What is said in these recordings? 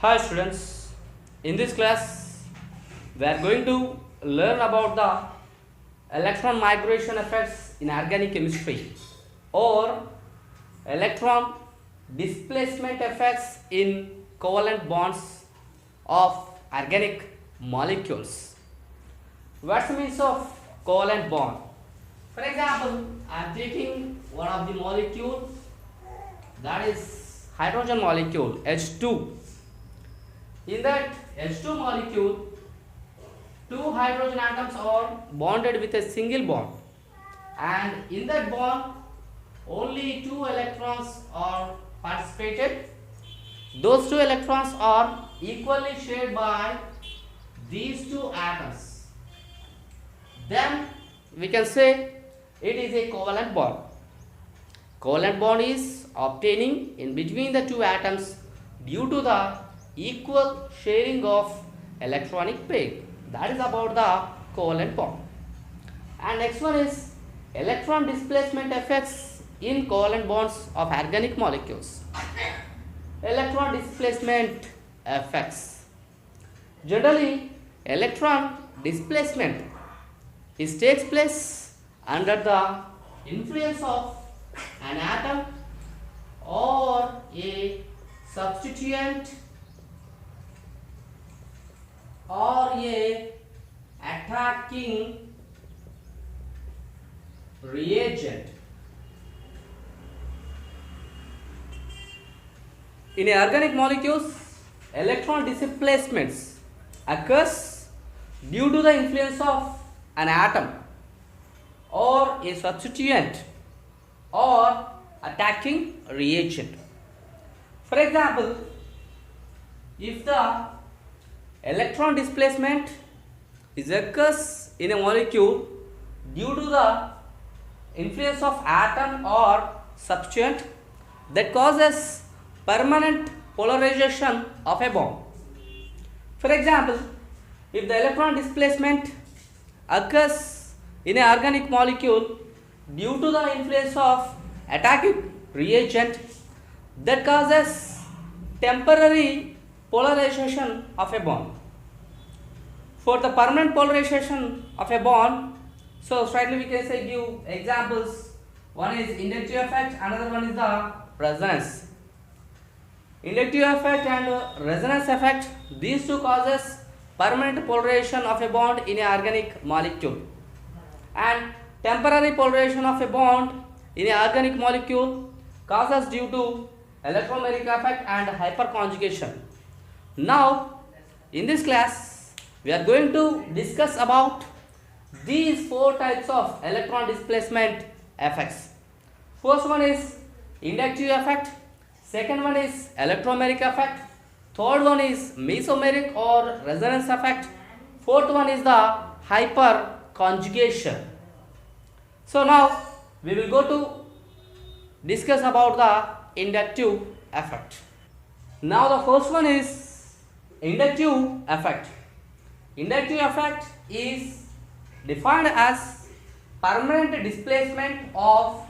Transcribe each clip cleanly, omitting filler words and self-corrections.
Hi students, in this class we are going to learn about the electron migration effects in organic chemistry or electron displacement effects in covalent bonds of organic molecules. What's the means of covalent bond? For example, I am taking one of the molecule, that is hydrogen molecule H2. In that H2 molecule, two hydrogen atoms are bonded with a single bond, and in that bond only two electrons are participated. Those two electrons are equally shared by these two atoms. Then we can say it is a covalent bond. Covalent bond is obtaining in between the two atoms due to the equal sharing of electronic pair. That is about the covalent bond. And next one is electron displacement effects in covalent bonds of organic molecules. Electron displacement effects. Generally, electron displacement takes place under the influence of an atom or a substituent or a attacking reagent. In organic molecules, electron displacements occurs due to the influence of an atom or a substituent or attacking reagent. For example, if the electron displacement occurs in a molecule due to the influence of atom or substituent, that causes permanent polarization of a bond. For example, if the electron displacement occurs in an organic molecule due to the influence of attacking reagent, that causes temporary polarization of a bond. For the permanent polarization of a bond, so straightly we can say give examples. One is inductive effect, another one is the resonance. Inductive effect and resonance effect, these two causes permanent polarization of a bond in an organic molecule, and temporary polarization of a bond in an organic molecule causes due to electromagnetic effect and hyperconjugation. Now, in this class, we are going to discuss about these four types of electron displacement effects. First one is inductive effect, second one is electromagnetic effect, third one is mesomeric or resonance effect, fourth one is the hyperconjugation. So now we will go to discuss about the inductive effect. Now the first one is inductive effect. Inductive effect is defined as permanent displacement of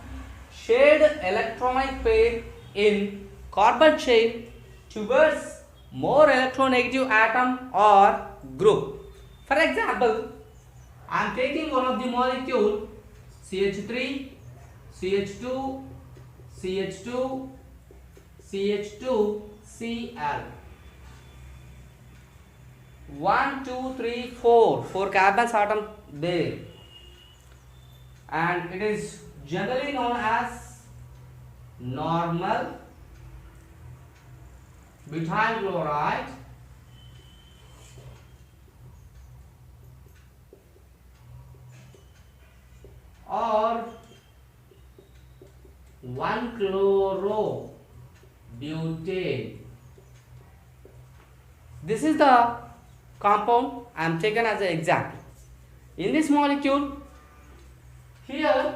shared electronic pair in carbon chain towards more electronegative atom or group. For example, I am taking one of the molecule CH3, CH2, CH2, CH2, Cl. 1, 2, 3, 4 carbons atom there, and it is generally known as normal butyl chloride or 1-chlorobutane. This is the compound I am taken as an example. In this molecule, here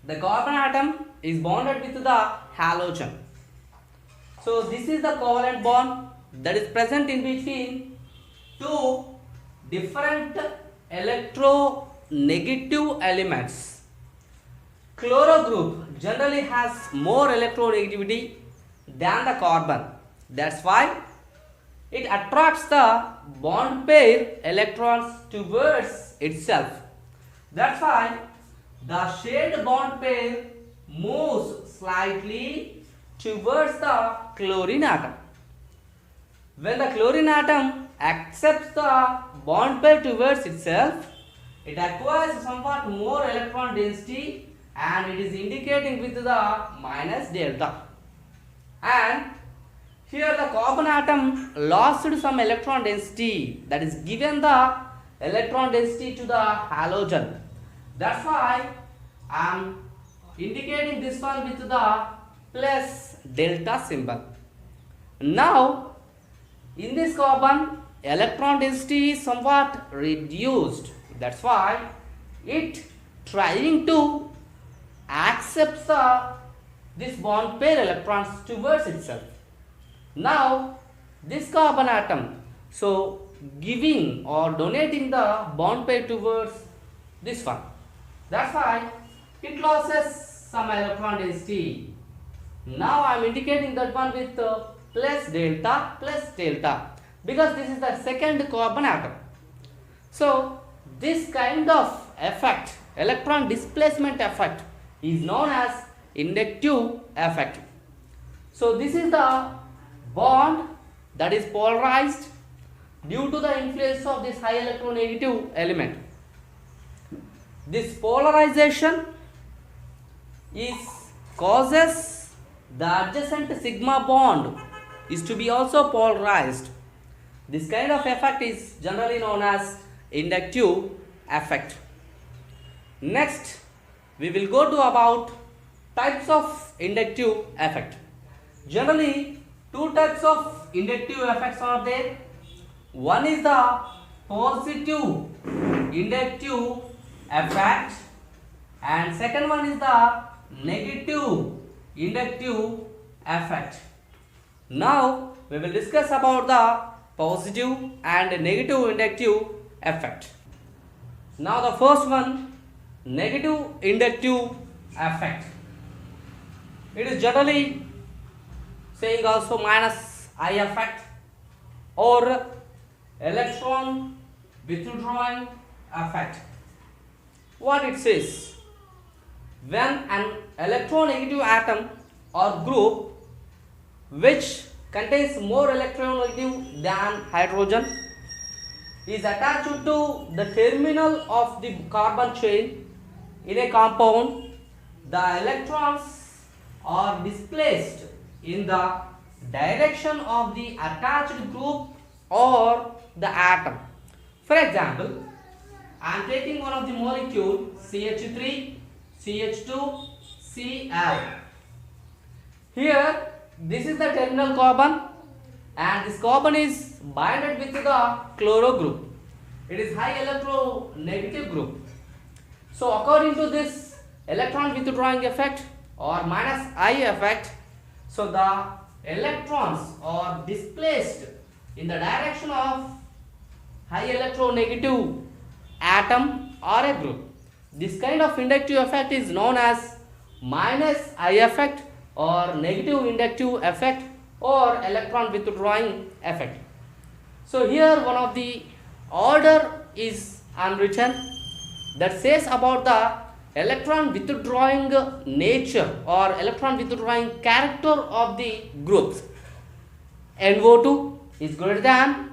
the carbon atom is bonded with the halogen. So this is the covalent bond that is present in between two different electronegative elements. Chloro group generally has more electronegativity than the carbon. That's why it attracts the bond pair electrons towards itself. That's why the shared bond pair moves slightly towards the chlorine atom. When the chlorine atom accepts the bond pair towards itself, it acquires somewhat more electron density and it is indicating with the minus delta. And here the carbon atom lost some electron density, that is given the electron density to the halogen. That's why I am indicating this one with the plus delta symbol. Now in this carbon, electron density is somewhat reduced. That's why it trying to accept this bond pair electrons towards itself. Now this carbon atom, so giving or donating the bond pair towards this one. That's why it loses some electron density. Now I am indicating that one with plus delta because this is the second carbon atom. So this kind of effect, electron displacement effect, is known as inductive effect. So this is the bond that is polarized due to the influence of this high electronegative element. This polarization is causes the adjacent sigma bond is to be also polarized. This kind of effect is generally known as inductive effect. Next, we will go to about types of inductive effect. Generally, two types of inductive effects are there. One is the positive inductive effect and second one is the negative inductive effect. Now we will discuss about the positive and negative inductive effect. Now the first one, negative inductive effect. It is generally saying also minus I effect or electron withdrawing effect. What it says, when an electronegative atom or group which contains more electronegative than hydrogen is attached to the terminal of the carbon chain in a compound, the electrons are displaced in the direction of the attached group or the atom. For example, I am taking one of the molecule CH3, CH2, Cl. Here, this is the terminal carbon and this carbon is bonded with the chloro group. It is high electronegative group. So according to this electron withdrawing effect or minus I effect, so the electrons are displaced in the direction of high electronegative atom or a group. This kind of inductive effect is known as minus I effect or negative inductive effect or electron withdrawing effect. So here one of the order is unwritten that says about the electron withdrawing nature or electron withdrawing character of the groups. NO2 is greater than,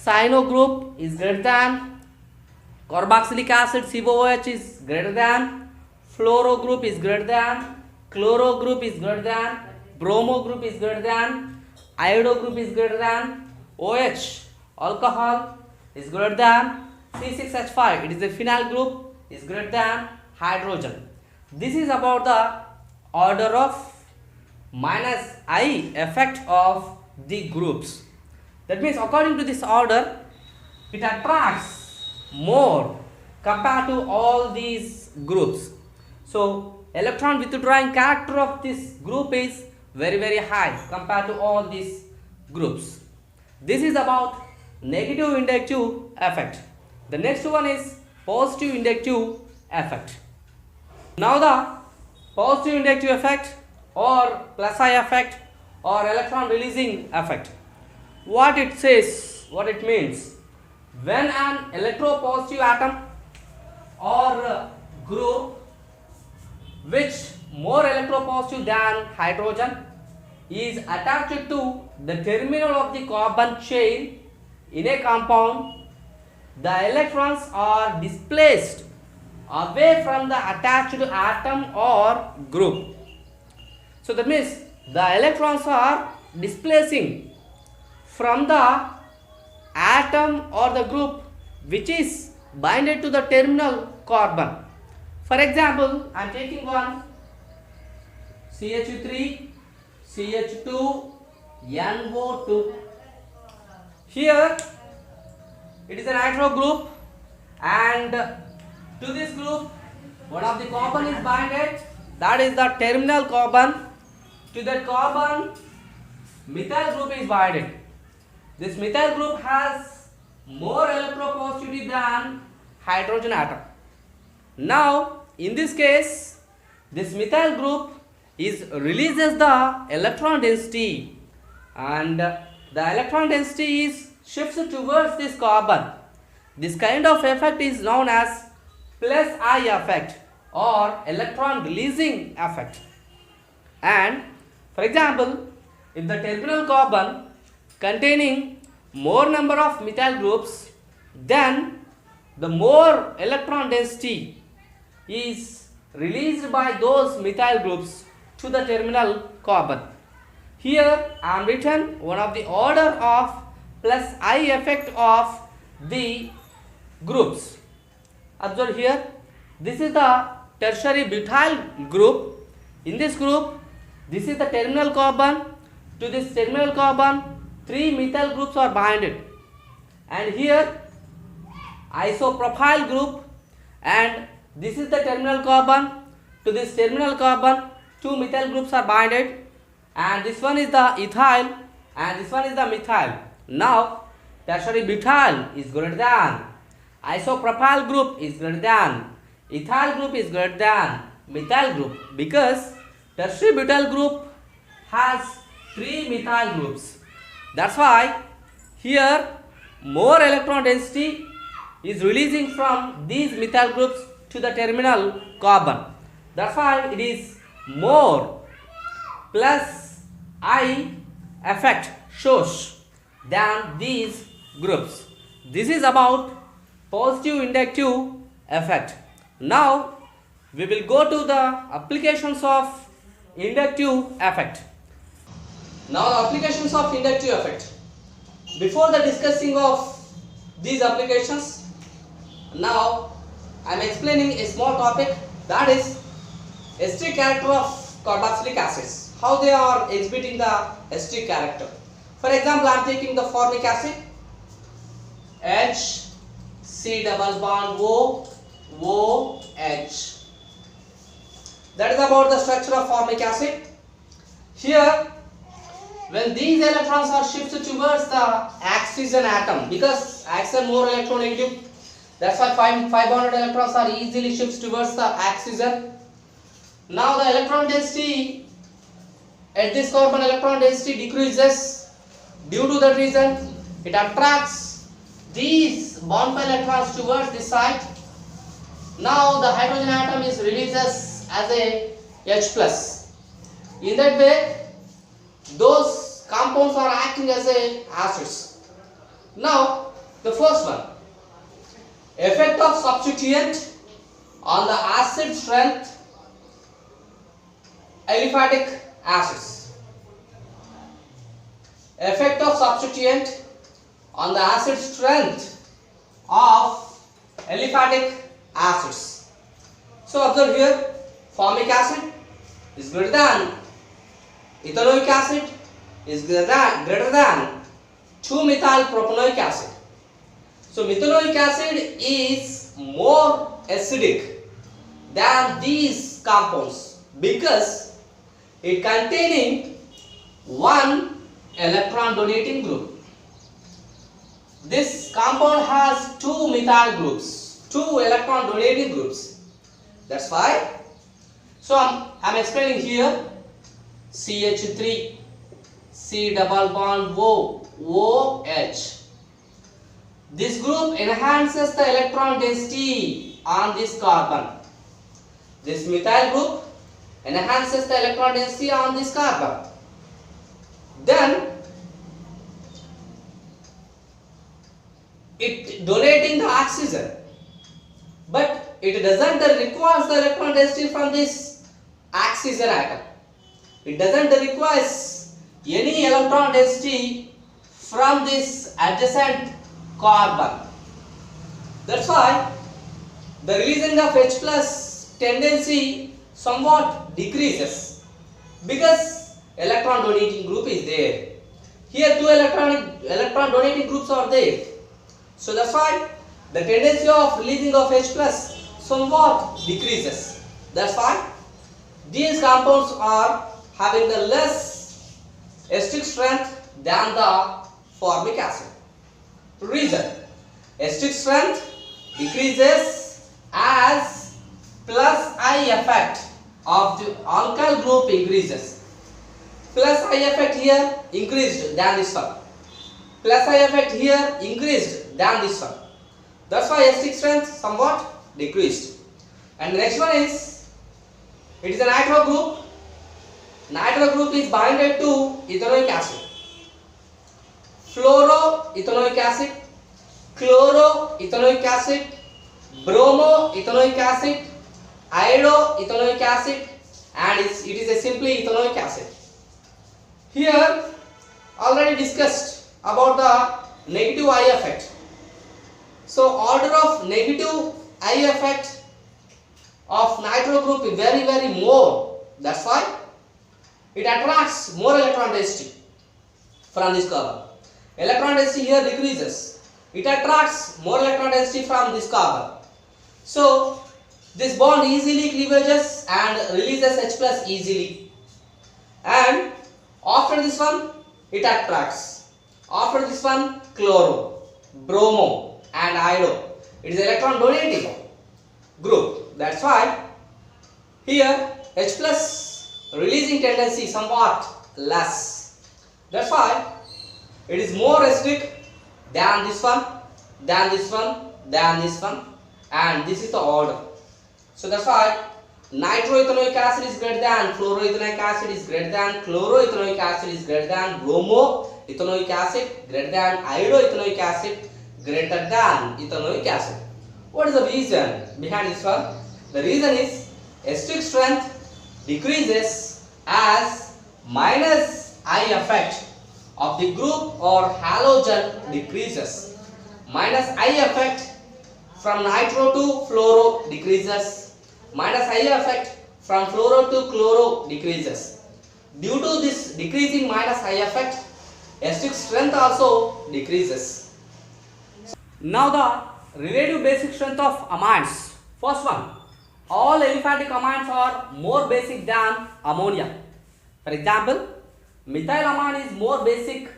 cyano group is greater than, carboxylic acid COOH is greater than, fluoro group is greater than, chloro group is greater than, bromo group is greater than, iodo group is greater than, OH alcohol is greater than, C6H5 it is a phenyl group is greater than hydrogen. This is about the order of minus I effect of the groups. That means according to this order, it attracts more compared to all these groups. So electron withdrawing character of this group is very high compared to all these groups. This is about negative inductive effect. The next one is positive inductive effect. Now the positive inductive effect or plus I effect or electron releasing effect. What it says, what it means, when an electropositive atom or group which more electropositive than hydrogen is attached to the terminal of the carbon chain in a compound, the electrons are displaced away from the attached atom or group. So that means the electrons are displacing from the atom or the group which is binded to the terminal carbon. For example, I am taking one CH3, CH2, NO2. Here it is a nitro group, and to this group one of the carbon is binded, that is the terminal carbon. To that carbon methyl group is binded. This methyl group has more electropositivity than hydrogen atom. Now in this case, this methyl group releases the electron density, and the electron density is shifts towards this carbon. This kind of effect is known as plus I effect or electron releasing effect. And for example, if the terminal carbon containing more number of methyl groups, then the more electron density is released by those methyl groups to the terminal carbon. Here I am written one of the order of plus I effect of the groups. Observe here, this is the tertiary butyl group. In this group, this is the terminal carbon. To this terminal carbon, 3 methyl groups are binded, and here isopropyl group, and this is the terminal carbon. To this terminal carbon, 2 methyl groups are binded, and this one is the ethyl and this one is the methyl. Now tertiary butyl is greater than, isopropyl group is greater than, ethyl group is greater than methyl group, because tertiary butyl group has 3 methyl groups. That's why here more electron density is releasing from these methyl groups to the terminal carbon. That's why it is more plus I effect shows than these groups. This is about positive inductive effect. Now we will go to the applications of inductive effect. Now the applications of inductive effect. Before the discussing of these applications, now I am explaining a small topic, that is acidic character of carboxylic acids, how they are exhibiting the acidic character. For example, I am taking the formic acid, H, C double bond O, H. That is about the structure of formic acid. Here, when these electrons are shifted towards the oxygen atom, because oxygen more electronegative, that's why 5 bonded electrons are easily shifted towards the oxygen. Now the electron density at this carbon, electron density decreases. Due to that reason, it attracts these bond pair electrons towards this side. Now the hydrogen atom is releases as a H plus. In that way, those compounds are acting as a acids. Now the first one, effect of substituent on the acid strength aliphatic acids. Effect of substituent on the acid strength of aliphatic acids. So observe here, formic acid is greater than, ethanoic acid is greater than 2-methyl propanoic acid. So methanoic acid is more acidic than these compounds because it containing one electron donating group. This compound has 2 methyl groups, 2 electron donating groups. That's why. So I'm explaining here CH3, C double bond O, OH. This group enhances the electron density on this carbon. This methyl group enhances the electron density on this carbon. Then it donating the oxygen, but it doesn't require the electron density from this oxygen atom. It doesn't require any electron density from this adjacent carbon. That's why the releasing of H plus tendency somewhat decreases because electron donating group is there. Here two electron donating groups are there. So that's why the tendency of releasing of H plus somewhat decreases. That's why these compounds are having the less acidic strength than the formic acid. Reason: acidic strength decreases as plus I effect of the alkyl group increases. Plus I effect here increased than this one. Plus I effect here increased than this one. That's why acidic strength somewhat decreased. And the next one is, it is a nitro group. Nitro group is binded to ethanoic acid. Fluoroethanoic acid, chloroethanoic acid, bromoethanoic acid, iodoethanoic acid, and it is a simply ethanoic acid. Here already discussed about the negative I effect. So order of negative I effect of nitro group is very more. That's why it attracts more electron density from this carbon. Electron density here decreases. It attracts more electron density from this carbon. So this bond easily cleavages and releases H plus easily. And after this one, it attracts. After this one, chloro, bromo, and iodo. It is electron donating group. That's why here H plus releasing tendency somewhat less. That's why it is more acidic than this one, than this one, than this one, and this is the order. So that's why nitroethanoic acid is greater than fluoroethanoic acid is greater than chloroethanoic acid is greater than bromoethanoic acid greater than iodoethanoic acid greater than ethanoic acid. What is the reason behind this one? The reason is acidic strength decreases as minus I effect of the group or halogen decreases. Minus I effect from nitro to fluoro decreases. Minus I effect from fluoro to chloro decreases. Due to this decreasing minus I effect, acidic strength also decreases. Now the relative basic strength of amines. First one, all aliphatic amines are more basic than ammonia. For example, methylamine is more basic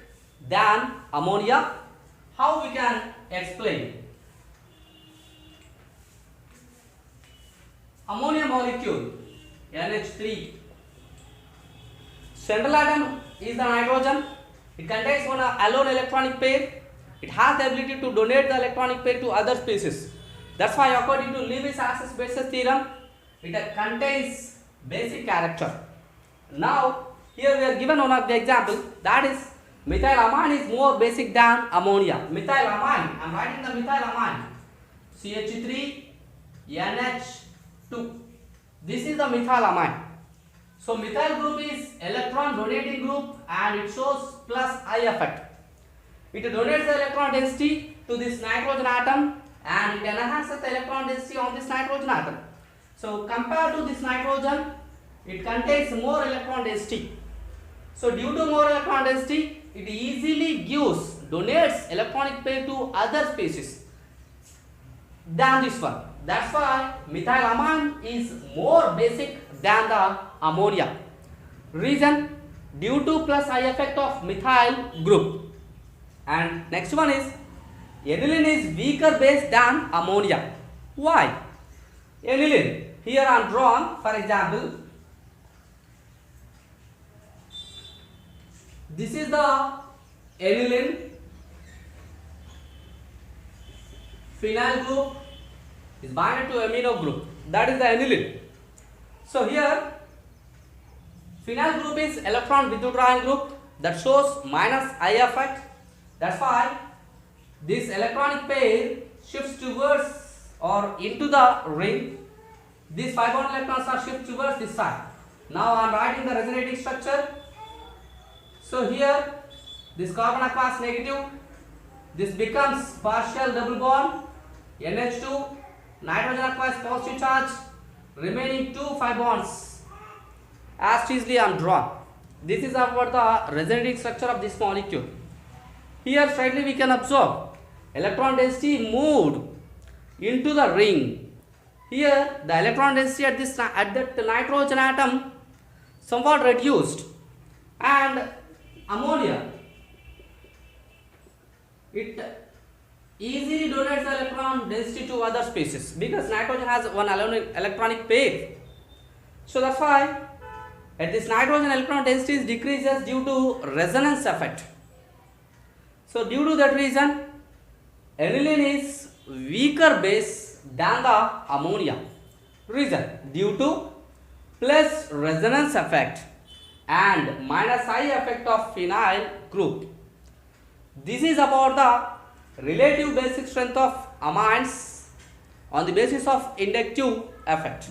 than ammonia. How we can explain? Ammonia molecule NH3. Central atom is the nitrogen. It contains one alone electronic pair. It has the ability to donate the electronic pair to other species. That's why according to Lewis acid basis theorem, it contains basic character. Now here we are given one of the example, that is methylamine is more basic than ammonia. Methylamine, I am writing the methylamine, CH3 NH2. This is the methylamine. So methyl group is electron donating group and it shows plus I effect. It donates the electron density to this nitrogen atom and it enhances the electron density on this nitrogen atom. So compared to this nitrogen, it contains more electron density. So due to more electron density, it easily donates electronic pair to other species than this one. That's why methylamine is more basic than the ammonia. Reason, due to plus I effect of methyl group. And next one is aniline is weaker base than ammonia. Why? Aniline, here I am drawn, for example, This is the aniline phenyl group is binded to amino group, that is the aniline. So here phenyl group is electron withdrawing group that shows minus I effect. That's why this electronic pair shifts towards or into the ring. These 5 bond electrons are shifted towards this side. Now I am writing the resonating structure. So here this carbon aqueous negative, this becomes partial double bond NH2, nitrogen aqueous positive charge, remaining 2 5 bonds. As easily I am drawn. This is about the resonating structure of this molecule. Here straightly we can observe electron density moved into the ring. Here the electron density at that nitrogen atom somewhat reduced, and ammonia, it easily donates the electron density to other species because nitrogen has one electronic pair. So that's why at this nitrogen electron density decreases due to resonance effect. So due to that reason, aniline is weaker base than the ammonia. Reason due to plus resonance effect and minus I effect of phenyl group. This is about the relative basic strength of amines on the basis of inductive effect.